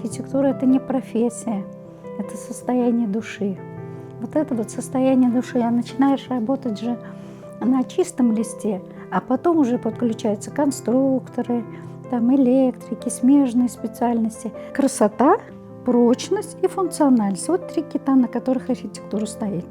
архитектура – это не профессия, это состояние души. Вот это вот состояние души, а начинаешь работать же на чистом листе, а потом уже подключаются конструкторы, там электрики, смежные специальности. Красота, прочность и функциональность. Вот три кита, на которых архитектура стоит.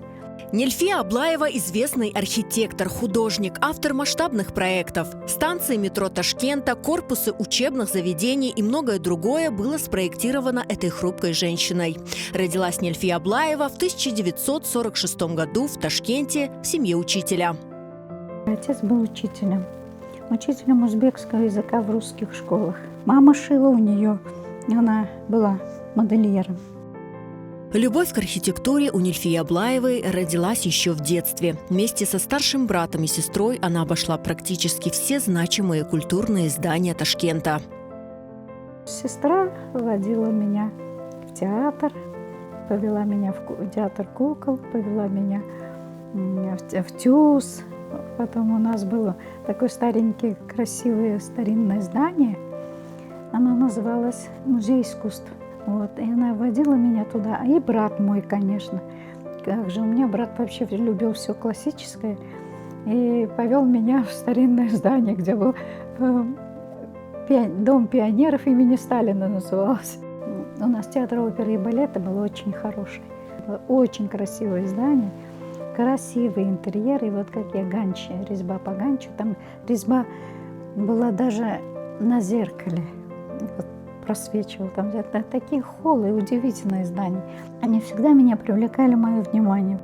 Нильфия Аблаева – известный архитектор, художник, автор масштабных проектов. Станции метро Ташкента, корпусы учебных заведений и многое другое было спроектировано этой хрупкой женщиной. Родилась Нильфия Аблаева в 1946 году в Ташкенте в семье учителя. Отец был учителем узбекского языка в русских школах. Мама шила у нее, она была модельером. Любовь к архитектуре у Нильфии Аблаевой родилась еще в детстве. Вместе со старшим братом и сестрой она обошла практически все значимые культурные здания Ташкента. Сестра водила меня в театр, повела меня в театр кукол, повела меня в ТЮЗ. Потом у нас было такое старенькое, красивое старинное здание. Оно называлось «Музей искусств». Вот, и она водила меня туда, и брат мой, конечно. Как же, у меня брат вообще любил все классическое. И повел меня в старинное здание, где был Дом пионеров имени Сталина назывался. У нас театр оперы и балета был очень хороший. Было очень красивое здание, красивый интерьер. И вот как я ганчи, резьба по ганчу, там резьба была даже на зеркале. Вот, просвечивал там где-то. Такие холлы, удивительные здания. Они всегда меня привлекали, мое внимание.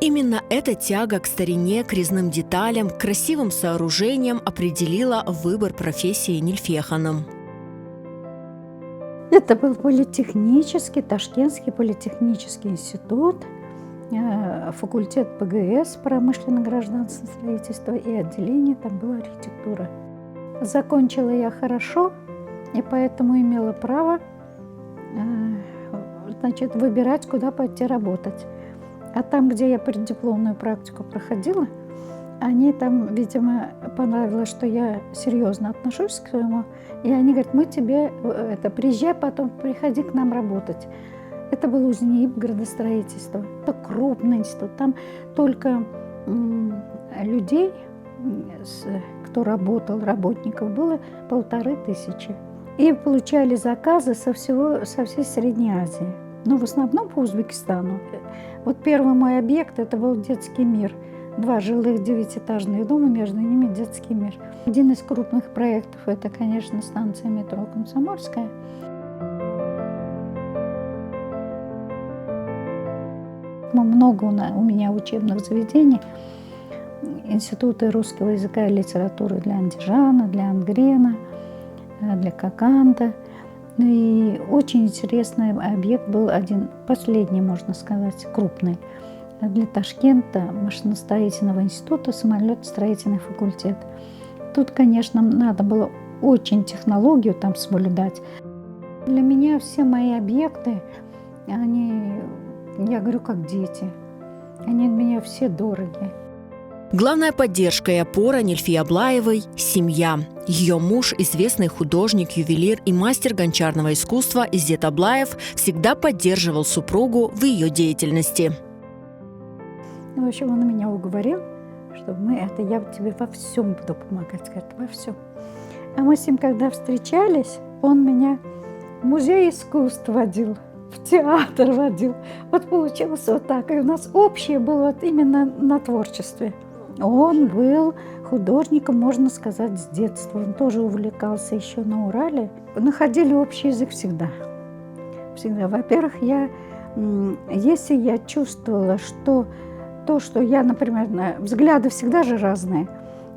Именно эта тяга к старине, к резным деталям, к красивым сооружениям определила выбор профессии Нильфия Ханым. Это был политехнический, Ташкентский политехнический институт, факультет ПГС, промышленно-гражданское строительство, и отделение там была архитектура. Закончила я хорошо, и поэтому имела право, значит, выбирать, куда пойти работать. А там, где я преддипломную практику проходила, они там, видимо, понравилось, что я серьезно отношусь к своему, и они говорят: мы тебе, приезжай потом, приходи к нам работать. Это был УЗНИИП градостроительства. Это крупный институт. Там только людей, кто работал, работников, было 1500. И получали заказы со всей Средней Азии. Но в основном по Узбекистану. Вот первый мой объект – это был детский мир. 2 жилых 9-этажных дома, между ними детский мир. Один из крупных проектов – это, конечно, станция метро Комсомольская. Много у меня учебных заведений. Институты русского языка и литературы для Андижана, для Ангрена, для Коканда. И очень интересный объект был один, последний, можно сказать, крупный, для Ташкента, машиностроительного института, самолетостроительный факультет. Тут, конечно, надо было очень технологию там соблюдать. Для меня все мои объекты, они, я говорю, как дети. Они для меня все дороги. Главная поддержка и опора Нильфии Аблаевой – семья. Ее муж, известный художник, ювелир и мастер гончарного искусства Иззет Аблаев, всегда поддерживал супругу в ее деятельности. В общем, он меня уговорил, что я тебе во всем буду помогать, говорит, во всем. А мы с ним, когда встречались, он меня в музей искусств водил, в театр водил. Вот получилось вот так. И у нас общее было вот именно на творчестве. Он был художником, можно сказать, с детства. Он тоже увлекался еще на Урале. Находили общий язык всегда. Всегда. Во-первых, если я чувствовала, что то, что я, например, взгляды всегда же разные.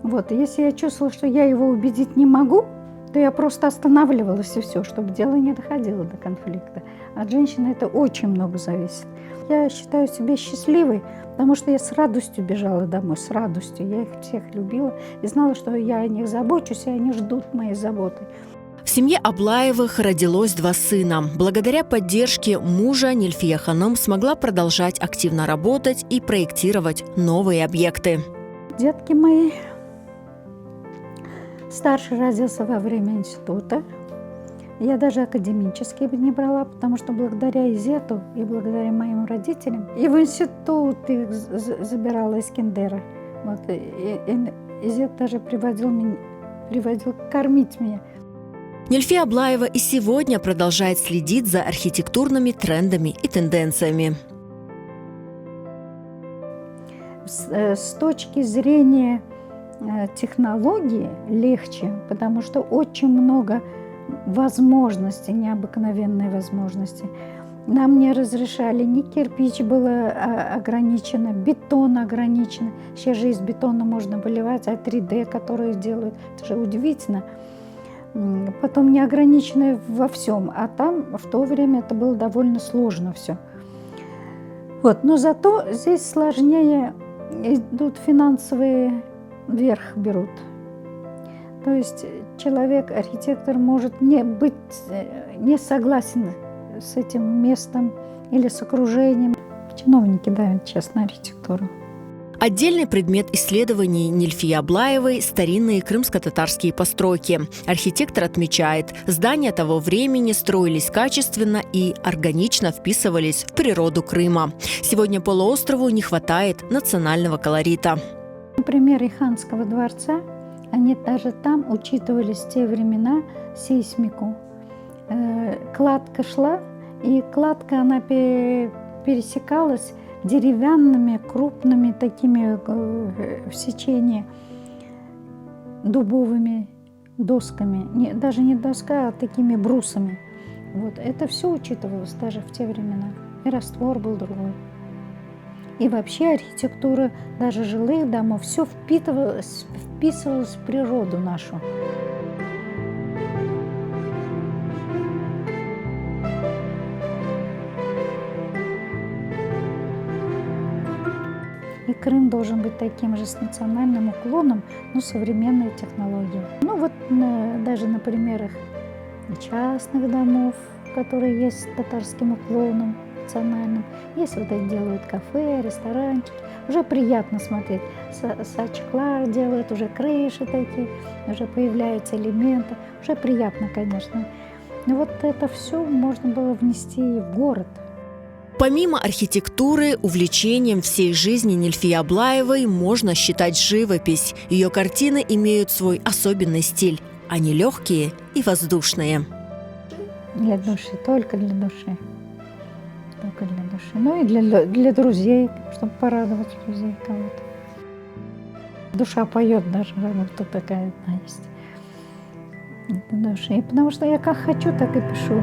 Вот, если я чувствовала, что я его убедить не могу, то я просто останавливалась и все, чтобы дело не доходило до конфликта. От женщины это очень много зависит. Я считаю себя счастливой, потому что я с радостью бежала домой, с радостью. Я их всех любила и знала, что я о них забочусь, и они ждут моей заботы. В семье Аблаевых родилось 2 сына. Благодаря поддержке мужа Нильфия Ханым смогла продолжать активно работать и проектировать новые объекты. Детки мои. Старший родился во время института. Я даже академические не брала, потому что благодаря Изету и благодаря моим родителям и в институт их забирала из Киндера. Вот, и Изет даже приводил кормить меня. Нильфия Аблаева и сегодня продолжает следить за архитектурными трендами и тенденциями. С точки зрения технологии легче, потому что очень много возможностей, необыкновенные возможности. Нам не разрешали, ни кирпич было ограничено, бетон ограничен. Сейчас же из бетона можно выливать, а 3D, которые делают, это же удивительно. Потом не ограничены во всем, а там в то время это было довольно сложно все. Вот, но зато здесь сложнее идут финансовые, верх берут. То есть человек, архитектор, может не согласен с этим местом или с окружением. Чиновники давят честно архитектуру. Отдельный предмет исследований Нильфии Аблаевой – старинные крымско-татарские постройки. Архитектор отмечает, здания того времени строились качественно и органично вписывались в природу Крыма. Сегодня полуострову не хватает национального колорита. Например, Иханского дворца, они даже там учитывались в те времена сейсмику. Кладка шла, и кладка она пересекалась деревянными крупными такими в сечении дубовыми досками, даже не доска, а такими брусами. Вот это все учитывалось даже в те времена. И раствор был другой. И вообще архитектура даже жилых домов все вписывалось в природу нашу. И Крым должен быть таким же с национальным уклоном, но современной технологией. Ну вот даже на примерах частных домов, которые есть с татарским уклоном национальным. Есть вот это делают кафе, ресторанчики. Уже приятно смотреть. Сачклар делают, уже крыши такие, уже появляются элементы. Уже приятно, конечно. Но вот это все можно было внести и в город. Помимо архитектуры, увлечением всей жизни Нильфии Аблаевой можно считать живопись. Ее картины имеют свой особенный стиль. Они легкие и воздушные. Для души, только для души. Только для души. Ну и для друзей, чтобы порадовать друзей кого-то. Душа поет даже, работа такая одна есть. Для души. И потому что я как хочу, так и пишу.